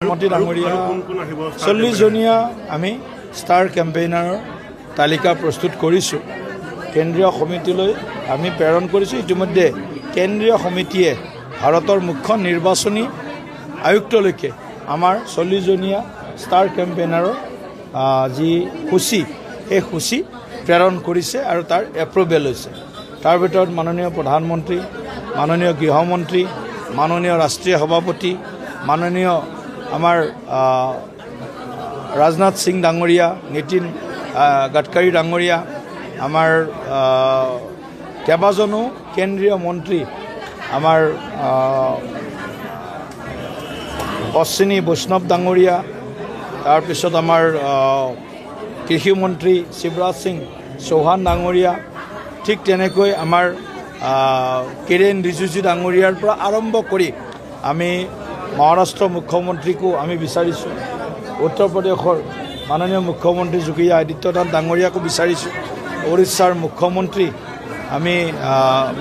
মন্ত্ৰী ডাঙৰীয়া 40জনীয়া আমি ষ্টাৰ কেম্পেইনাৰৰ তালিকা প্ৰস্তুত কৰিছোঁ। কেন্দ্ৰীয় সমিতিলৈ আমি প্ৰেৰণ কৰিছোঁ। ইতিমধ্যে কেন্দ্ৰীয় সমিতিয়ে ভাৰতৰ মুখ্য নিৰ্বাচনী আয়ুক্তলৈকে আমাৰ 40জনীয়া ষ্টাৰ কেম্পেইনাৰৰ যি সূচী সেই সূচী প্ৰেৰণ কৰিছে আৰু তাৰ এপ্ৰুভেল হৈছে। তাৰ ভিতৰত মাননীয় প্ৰধানমন্ত্ৰী, মাননীয় গৃহমন্ত্ৰী, মাননীয় ৰাষ্ট্ৰীয় সভাপতি, মাননীয় আমাৰ ৰাজনাথ সিং ডাঙৰীয়া, নীতিন গাডকাৰী ডাঙৰীয়া, আমাৰ কেইবাজনো কেন্দ্ৰীয় মন্ত্ৰী, আমাৰ অশ্বিনী বৈষ্ণৱ ডাঙৰীয়া, তাৰপিছত আমাৰ কৃষিমন্ত্ৰী শিৱৰাজ সিং চৌহান ডাঙৰীয়া, ঠিক তেনেকৈ আমাৰ কিৰেণ ৰিজিজু ডাঙৰীয়াৰ পৰা আৰম্ভ কৰি আমি মহাৰাষ্ট্ৰৰ মুখ্যমন্ত্ৰীকো আমি বিচাৰিছোঁ, উত্তৰ প্ৰদেশৰ মাননীয় মুখ্যমন্ত্ৰী যোগী আদিত্যনাথ ডাঙৰীয়াকো বিচাৰিছোঁ, উৰিষ্যাৰ মুখ্যমন্ত্ৰী আমি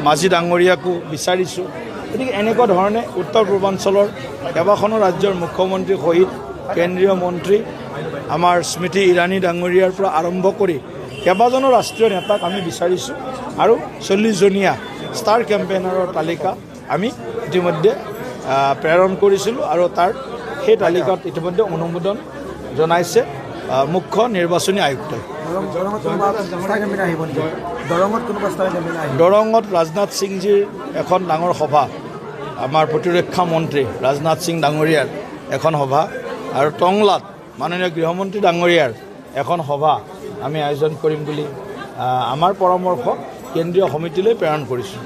মাঝি ডাঙৰীয়াকো বিচাৰিছোঁ। গতিকে এনেকুৱা ধৰণে উত্তৰ পূৰ্বাঞ্চলৰ কেইবাখনো ৰাজ্যৰ মুখ্যমন্ত্ৰী সহিত কেন্দ্ৰীয় মন্ত্ৰী আমাৰ স্মৃতি ইৰাণী ডাঙৰীয়াৰ পৰা আৰম্ভ কৰি কেইবাজনো ৰাষ্ট্ৰীয় নেতাক আমি বিচাৰিছোঁ আৰু 40জনীয়া ষ্টাৰ কেম্পেইনাৰৰ তালিকা আমি ইতিমধ্যে প্ৰেৰণ কৰিছিলোঁ আৰু সেই তালিকাত ইতিমধ্যে অনুমোদন জনাইছে মুখ্য নিৰ্বাচনী আয়ুক্তই। দৰঙত ৰাজনাথ সিংজীৰ এখন ডাঙৰ সভা, আমাৰ প্ৰতিৰক্ষা মন্ত্ৰী ৰাজনাথ সিং ডাঙৰীয়াৰ এখন সভা, আৰু টংলাত মাননীয় গৃহমন্ত্ৰী ডাঙৰীয়াৰ এখন সভা আমি আয়োজন কৰিম বুলি আমাৰ পৰামৰ্শ কেন্দ্ৰীয় সমিতিলৈ প্ৰেৰণ কৰিছোঁ।